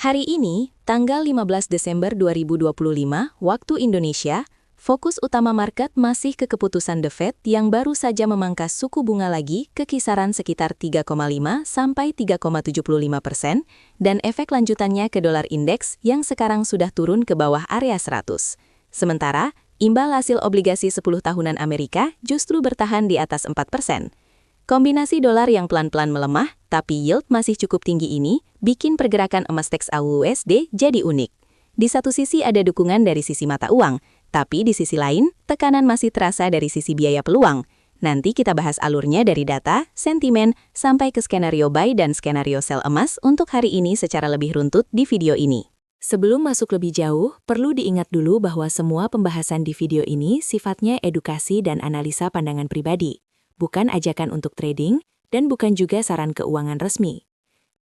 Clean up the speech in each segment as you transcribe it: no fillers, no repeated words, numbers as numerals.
Hari ini, tanggal 15 Desember 2025, waktu Indonesia, fokus utama market masih ke keputusan The Fed yang baru saja memangkas suku bunga lagi ke kisaran sekitar 3,5 sampai 3,75% dan efek lanjutannya ke dolar indeks yang sekarang sudah turun ke bawah area 100. Sementara, imbal hasil obligasi 10 tahunan Amerika justru bertahan di atas 4%. Kombinasi dolar yang pelan-pelan melemah, tapi yield masih cukup tinggi ini, bikin pergerakan emas teks AUD jadi unik. Di satu sisi ada dukungan dari sisi mata uang, tapi di sisi lain, tekanan masih terasa dari sisi biaya peluang. Nanti kita bahas alurnya dari data, sentimen, sampai ke skenario buy dan skenario sell emas untuk hari ini secara lebih runtut di video ini. Sebelum masuk lebih jauh, perlu diingat dulu bahwa semua pembahasan di video ini sifatnya edukasi dan analisa pandangan pribadi. Bukan ajakan untuk trading, dan bukan juga saran keuangan resmi.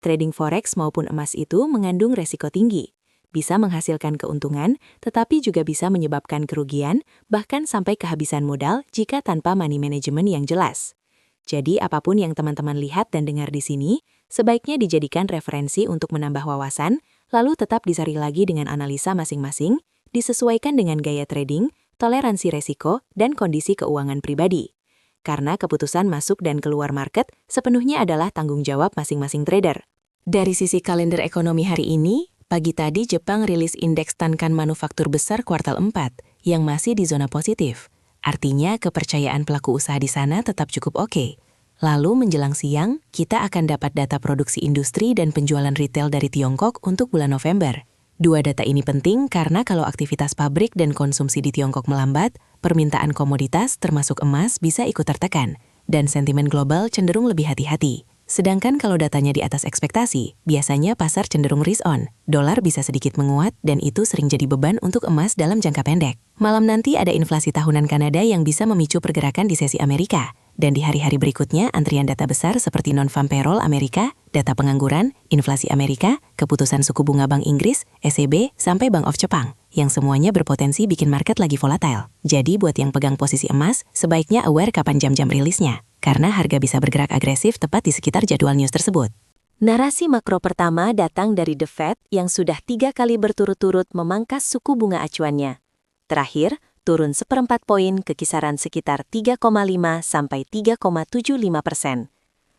Trading forex maupun emas itu mengandung resiko tinggi. Bisa menghasilkan keuntungan, tetapi juga bisa menyebabkan kerugian, bahkan sampai kehabisan modal jika tanpa money management yang jelas. Jadi apapun yang teman-teman lihat dan dengar di sini, sebaiknya dijadikan referensi untuk menambah wawasan, lalu tetap disaring lagi dengan analisa masing-masing, disesuaikan dengan gaya trading, toleransi resiko, dan kondisi keuangan pribadi. Karena keputusan masuk dan keluar market sepenuhnya adalah tanggung jawab masing-masing trader. Dari sisi kalender ekonomi hari ini, pagi tadi Jepang rilis indeks Tankan manufaktur besar kuartal 4 yang masih di zona positif. Artinya kepercayaan pelaku usaha di sana tetap cukup oke. Lalu menjelang siang, kita akan dapat data produksi industri dan penjualan retail dari Tiongkok untuk bulan November. Dua data ini penting karena kalau aktivitas pabrik dan konsumsi di Tiongkok melambat, permintaan komoditas termasuk emas bisa ikut tertekan, dan sentimen global cenderung lebih hati-hati. Sedangkan kalau datanya di atas ekspektasi, biasanya pasar cenderung risk-on, dolar bisa sedikit menguat dan itu sering jadi beban untuk emas dalam jangka pendek. Malam nanti ada inflasi tahunan Kanada yang bisa memicu pergerakan di sesi Amerika. Dan di hari-hari berikutnya, antrian data besar seperti non-farm payroll Amerika, data pengangguran, inflasi Amerika, keputusan suku bunga Bank Inggris, ECB, sampai Bank of Jepang, yang semuanya berpotensi bikin market lagi volatile. Jadi buat yang pegang posisi emas, sebaiknya aware kapan jam-jam rilisnya, karena harga bisa bergerak agresif tepat di sekitar jadwal news tersebut. Narasi makro pertama datang dari The Fed yang sudah 3 kali berturut-turut memangkas suku bunga acuannya. Terakhir, turun 1/4 poin ke kisaran sekitar 3,5 sampai 3,75%.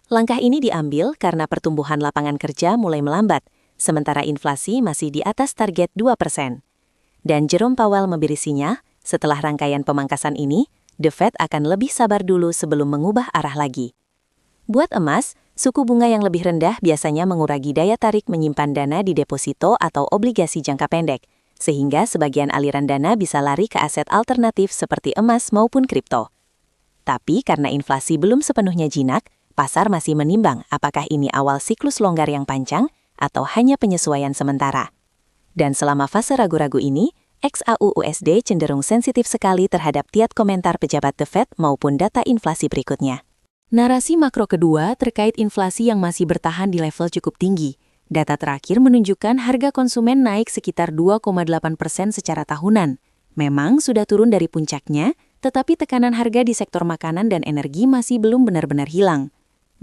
Langkah ini diambil karena pertumbuhan lapangan kerja mulai melambat, sementara inflasi masih di atas target 2%. Dan Jerome Powell memberi sinyal, setelah rangkaian pemangkasan ini, The Fed akan lebih sabar dulu sebelum mengubah arah lagi. Buat emas, suku bunga yang lebih rendah biasanya mengurangi daya tarik menyimpan dana di deposito atau obligasi jangka pendek, sehingga sebagian aliran dana bisa lari ke aset alternatif seperti emas maupun kripto. Tapi karena inflasi belum sepenuhnya jinak, pasar masih menimbang apakah ini awal siklus longgar yang panjang atau hanya penyesuaian sementara. Dan selama fase ragu-ragu ini, XAUUSD cenderung sensitif sekali terhadap tiap komentar pejabat The Fed maupun data inflasi berikutnya. Narasi makro kedua terkait inflasi yang masih bertahan di level cukup tinggi. Data terakhir menunjukkan harga konsumen naik sekitar 2,8% secara tahunan. Memang sudah turun dari puncaknya, tetapi tekanan harga di sektor makanan dan energi masih belum benar-benar hilang.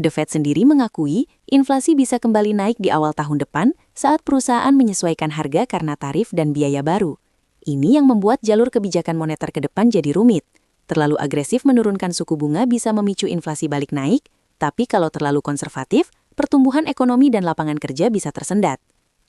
The Fed sendiri mengakui inflasi bisa kembali naik di awal tahun depan saat perusahaan menyesuaikan harga karena tarif dan biaya baru. Ini yang membuat jalur kebijakan moneter ke depan jadi rumit. Terlalu agresif menurunkan suku bunga bisa memicu inflasi balik naik, tapi kalau terlalu konservatif, pertumbuhan ekonomi dan lapangan kerja bisa tersendat.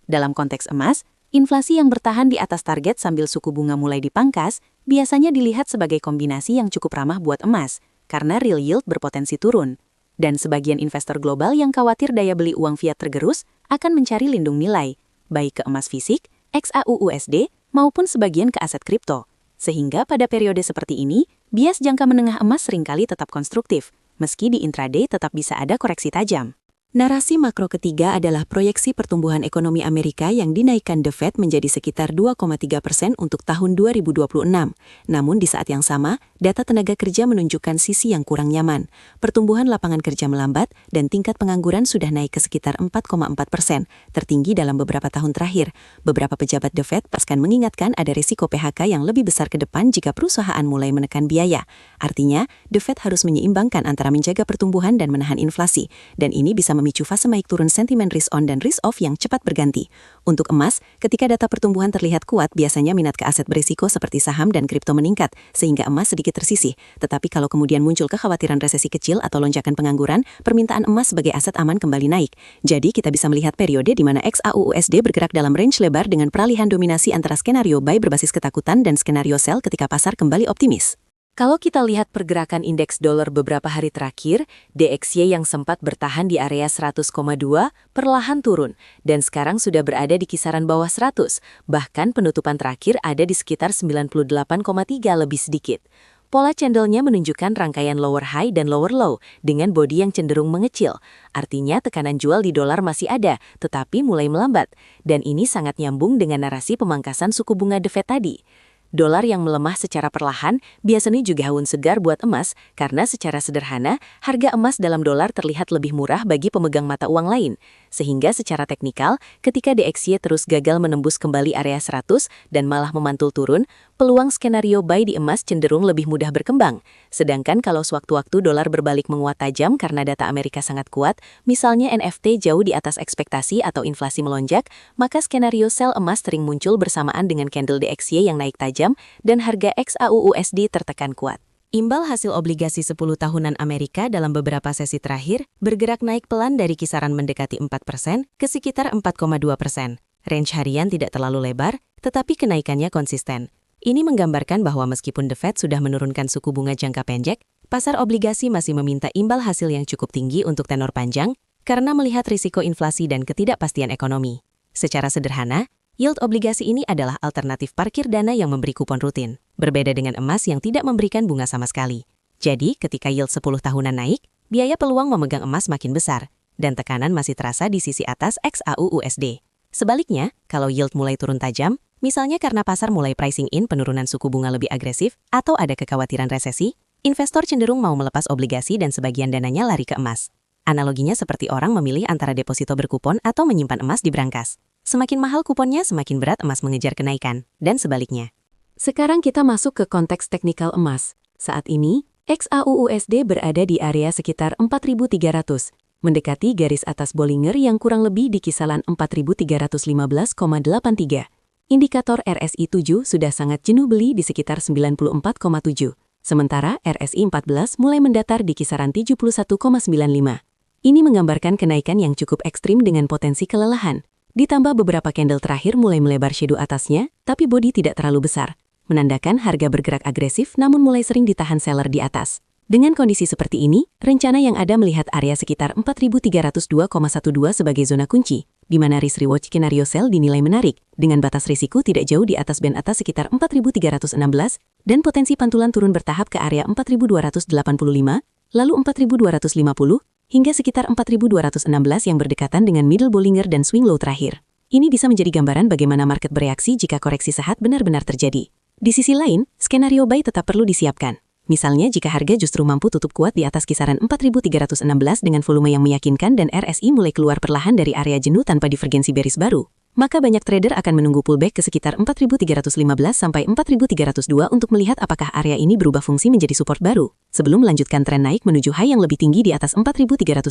Dalam konteks emas, inflasi yang bertahan di atas target sambil suku bunga mulai dipangkas biasanya dilihat sebagai kombinasi yang cukup ramah buat emas, karena real yield berpotensi turun. Dan sebagian investor global yang khawatir daya beli uang fiat tergerus akan mencari lindung nilai, baik ke emas fisik, XAUUSD, maupun sebagian ke aset kripto. Sehingga pada periode seperti ini, bias jangka menengah emas seringkali tetap konstruktif, meski di intraday tetap bisa ada koreksi tajam. Narasi makro ketiga adalah proyeksi pertumbuhan ekonomi Amerika yang dinaikkan The Fed menjadi sekitar 2,3% untuk tahun 2026. Namun di saat yang sama, data tenaga kerja menunjukkan sisi yang kurang nyaman. Pertumbuhan lapangan kerja melambat dan tingkat pengangguran sudah naik ke sekitar 4,4%, tertinggi dalam beberapa tahun terakhir. Beberapa pejabat The Fed bahkan mengingatkan ada risiko PHK yang lebih besar ke depan jika perusahaan mulai menekan biaya. Artinya, The Fed harus menyeimbangkan antara menjaga pertumbuhan dan menahan inflasi, dan ini bisa memicu fase naik turun sentimen risk on dan risk off yang cepat berganti. Untuk emas, ketika data pertumbuhan terlihat kuat, biasanya minat ke aset berisiko seperti saham dan kripto meningkat, sehingga emas sedikit tersisih. Tetapi kalau kemudian muncul kekhawatiran resesi kecil atau lonjakan pengangguran, permintaan emas sebagai aset aman kembali naik. Jadi kita bisa melihat periode di mana XAUUSD bergerak dalam range lebar dengan peralihan dominasi antara skenario buy berbasis ketakutan dan skenario sell ketika pasar kembali optimis. Kalau kita lihat pergerakan indeks dolar beberapa hari terakhir, DXY yang sempat bertahan di area 100,2 perlahan turun dan sekarang sudah berada di kisaran bawah 100, bahkan penutupan terakhir ada di sekitar 98,3 lebih sedikit. Pola candlenya menunjukkan rangkaian lower high dan lower low dengan bodi yang cenderung mengecil. Artinya tekanan jual di dolar masih ada, tetapi mulai melambat. Dan ini sangat nyambung dengan narasi pemangkasan suku bunga The Fed tadi. Dolar yang melemah secara perlahan biasanya juga haun segar buat emas karena secara sederhana harga emas dalam dolar terlihat lebih murah bagi pemegang mata uang lain. Sehingga secara teknikal, ketika DXY terus gagal menembus kembali area 100 dan malah memantul turun, peluang skenario buy di emas cenderung lebih mudah berkembang. Sedangkan kalau sewaktu-waktu dolar berbalik menguat tajam karena data Amerika sangat kuat, misalnya NFT jauh di atas ekspektasi atau inflasi melonjak, maka skenario sell emas sering muncul bersamaan dengan candle DXY yang naik tajam dan harga XAUUSD tertekan kuat. Imbal hasil obligasi 10 tahunan Amerika dalam beberapa sesi terakhir bergerak naik pelan dari kisaran mendekati 4% ke sekitar 4,2%. Range harian tidak terlalu lebar, tetapi kenaikannya konsisten. Ini menggambarkan bahwa meskipun The Fed sudah menurunkan suku bunga jangka pendek, pasar obligasi masih meminta imbal hasil yang cukup tinggi untuk tenor panjang karena melihat risiko inflasi dan ketidakpastian ekonomi. Secara sederhana, yield obligasi ini adalah alternatif parkir dana yang memberi kupon rutin, berbeda dengan emas yang tidak memberikan bunga sama sekali. Jadi, ketika yield 10 tahunan naik, biaya peluang memegang emas makin besar, dan tekanan masih terasa di sisi atas XAUUSD. Sebaliknya, kalau yield mulai turun tajam, misalnya karena pasar mulai pricing in penurunan suku bunga lebih agresif atau ada kekhawatiran resesi, investor cenderung mau melepas obligasi dan sebagian dananya lari ke emas. Analoginya seperti orang memilih antara deposito berkupon atau menyimpan emas di brankas. Semakin mahal kuponnya, semakin berat emas mengejar kenaikan, dan sebaliknya. Sekarang kita masuk ke konteks teknikal emas. Saat ini, XAUUSD berada di area sekitar 4.300, mendekati garis atas Bollinger yang kurang lebih di kisaran 4.315,83. Indikator RSI 7 sudah sangat jenuh beli di sekitar 94,7, sementara RSI 14 mulai mendatar di kisaran 71,95. Ini menggambarkan kenaikan yang cukup ekstrim dengan potensi kelelahan. Ditambah beberapa candle terakhir mulai melebar shadow atasnya, tapi bodi tidak terlalu besar, menandakan harga bergerak agresif namun mulai sering ditahan seller di atas. Dengan kondisi seperti ini, rencana yang ada melihat area sekitar 4.302,12 sebagai zona kunci, di mana risk-reward skenario sell dinilai menarik, dengan batas risiko tidak jauh di atas band atas sekitar 4.316, dan potensi pantulan turun bertahap ke area 4.285, lalu 4.250, hingga sekitar 4.216 yang berdekatan dengan middle Bollinger dan swing low terakhir. Ini bisa menjadi gambaran bagaimana market bereaksi jika koreksi sehat benar-benar terjadi. Di sisi lain, skenario buy tetap perlu disiapkan. Misalnya jika harga justru mampu tutup kuat di atas kisaran 4.316 dengan volume yang meyakinkan dan RSI mulai keluar perlahan dari area jenuh tanpa divergensi bearish baru, maka banyak trader akan menunggu pullback ke sekitar 4.315 sampai 4.302 untuk melihat apakah area ini berubah fungsi menjadi support baru, sebelum melanjutkan tren naik menuju high yang lebih tinggi di atas 4.330.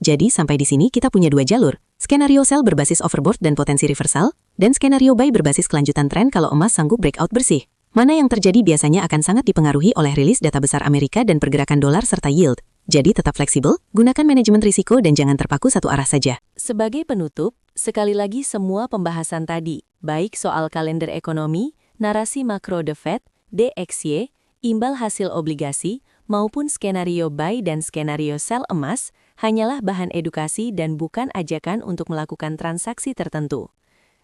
Jadi sampai di sini kita punya dua jalur, skenario sell berbasis overbought dan potensi reversal, dan skenario buy berbasis kelanjutan tren kalau emas sanggup breakout bersih. Mana yang terjadi biasanya akan sangat dipengaruhi oleh rilis data besar Amerika dan pergerakan dolar serta yield. Jadi tetap fleksibel, gunakan manajemen risiko dan jangan terpaku satu arah saja. Sebagai penutup, sekali lagi semua pembahasan tadi, baik soal kalender ekonomi, narasi makro The Fed, DXY, imbal hasil obligasi, maupun skenario buy dan skenario sell emas, hanyalah bahan edukasi dan bukan ajakan untuk melakukan transaksi tertentu.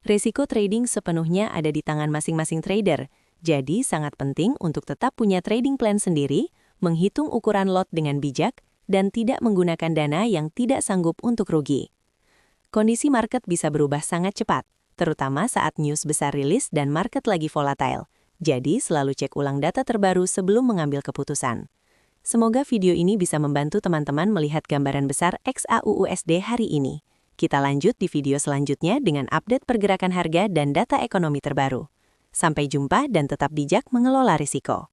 Risiko trading sepenuhnya ada di tangan masing-masing trader, jadi sangat penting untuk tetap punya trading plan sendiri, menghitung ukuran lot dengan bijak, dan tidak menggunakan dana yang tidak sanggup untuk rugi. Kondisi market bisa berubah sangat cepat, terutama saat news besar rilis dan market lagi volatile. Jadi selalu cek ulang data terbaru sebelum mengambil keputusan. Semoga video ini bisa membantu teman-teman melihat gambaran besar XAUUSD hari ini. Kita lanjut di video selanjutnya dengan update pergerakan harga dan data ekonomi terbaru. Sampai jumpa dan tetap bijak mengelola risiko.